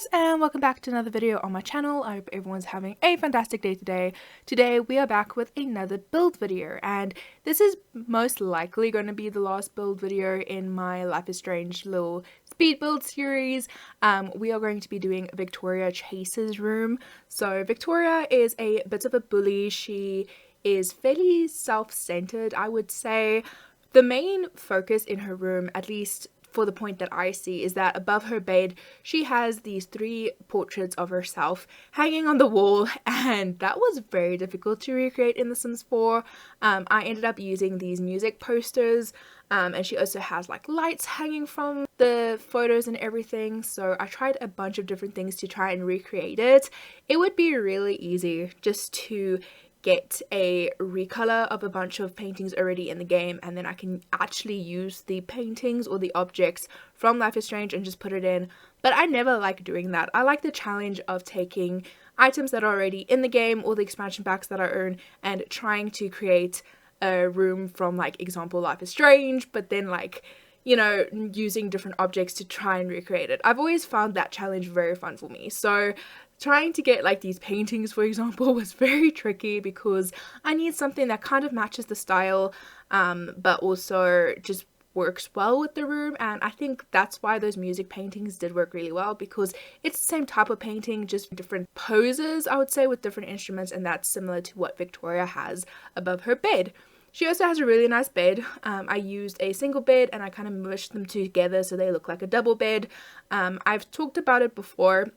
guys, and welcome back to another video on my channel. I hope everyone's having a fantastic day today. Today we are back with another build video, and this is most likely going to be the last build video in my Life is Strange little speed build series. We are going to be doing Victoria Chase's room. So Victoria is a bit of a bully. She is fairly self-centered, I would say. The main focus in her room, at least for the point that I see, is that above her bed she has these 3 portraits of herself hanging on the wall, and that was very difficult to recreate in The Sims 4. I ended up using these music posters, and she also has like lights hanging from the photos and everything, so I tried a bunch of different things to try and recreate it. It would be really easy just to get a recolor of a bunch of paintings already in the game, and then I can actually use the paintings or the objects from Life is Strange and just put it in. But I never like doing that. I like the challenge of taking items that are already in the game or the expansion packs that I own and trying to create a room from, like, example Life is Strange, but then, like, you know, using different objects to try and recreate it. I've always found that challenge very fun for me. So trying to get like these paintings, for example, was very tricky because I need something that kind of matches the style, but also just works well with the room. And I think that's why those music paintings did work really well, because it's the same type of painting, just different poses, I would say, with different instruments, and that's similar to what Victoria has above her bed. She also has a really nice bed. I used a single bed and I kind of mushed them together so they look like a double bed. I've talked about it before,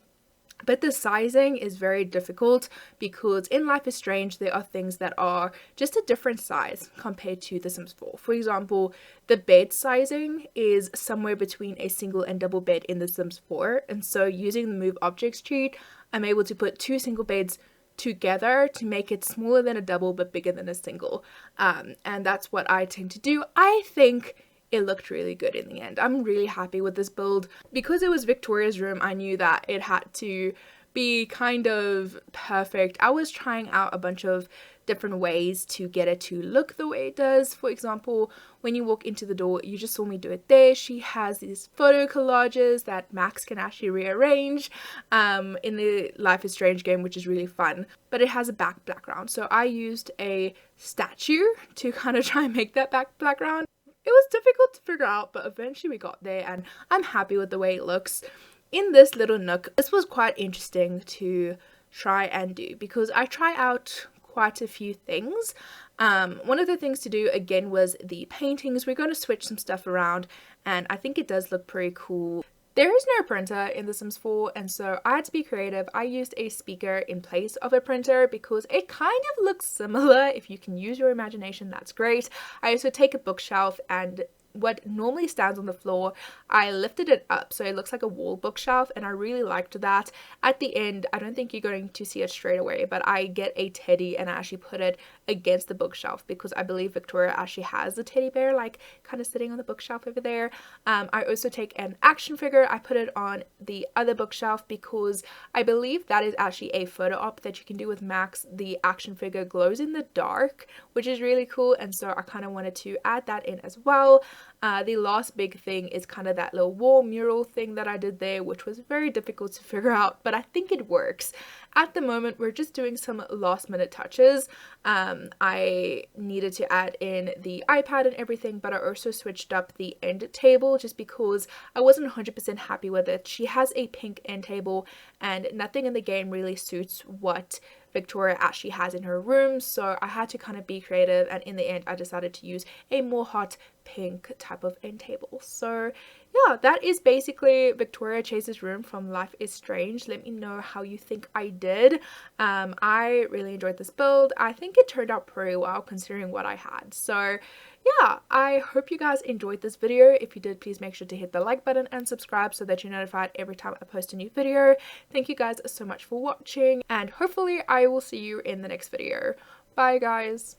but the sizing is very difficult because in Life is Strange there are things that are just a different size compared to The Sims 4. For example, the bed sizing is somewhere between a single and double bed in The Sims 4, and so using the Move Objects cheat, I'm able to put 2 single beds together to make it smaller than a double but bigger than a single, and that's what I tend to do. I think it looked really good in the end. I'm really happy with this build. Because it was Victoria's room, I knew that it had to be kind of perfect. I was trying out a bunch of different ways to get it to look the way it does. For example, when you walk into the door, you just saw me do it there. She has these photo collages that Max can actually rearrange in the Life is Strange game, which is really fun, but it has a background. So I used a statue to kind of try and make that background. It was difficult to figure out, but eventually we got there, and I'm happy with the way it looks. In this little nook, this was quite interesting to try and do because I try out quite a few things. One of the things to do again was the paintings. We're going to switch some stuff around, and I think it does look pretty cool. There is no printer in The Sims 4, and so I had to be creative. I used a speaker in place of a printer because it kind of looks similar. If you can use your imagination, that's great. I also take a bookshelf, and what normally stands on the floor, I lifted it up so it looks like a wall bookshelf, and I really liked that. At the end, I don't think you're going to see it straight away, but I get a teddy and I actually put it against the bookshelf because I believe Victoria actually has a teddy bear like kind of sitting on the bookshelf over there. I also take an action figure. I put it on the other bookshelf because I believe that is actually a photo op that you can do with Max. The action figure glows in the dark, which is really cool, and so I kind of wanted to add that in as well. The last big thing is kind of that little wall mural thing that I did there, which was very difficult to figure out, but I think it works. At the moment, we're just doing some last minute touches. I needed to add in the iPad and everything, but I also switched up the end table just because I wasn't 100% happy with it. She has a pink end table, and nothing in the game really suits what Victoria actually has in her room, so I had to kind of be creative, and in the end I decided to use a more hot pink type of end table. So yeah, that is basically Victoria Chase's room from Life is Strange. Let me know how you think I did. I really enjoyed this build. I think it turned out pretty well considering what I had. So yeah, I hope you guys enjoyed this video. If you did, please make sure to hit the like button and subscribe so that you're notified every time I post a new video. Thank you guys so much for watching, and hopefully I will see you in the next video. Bye guys.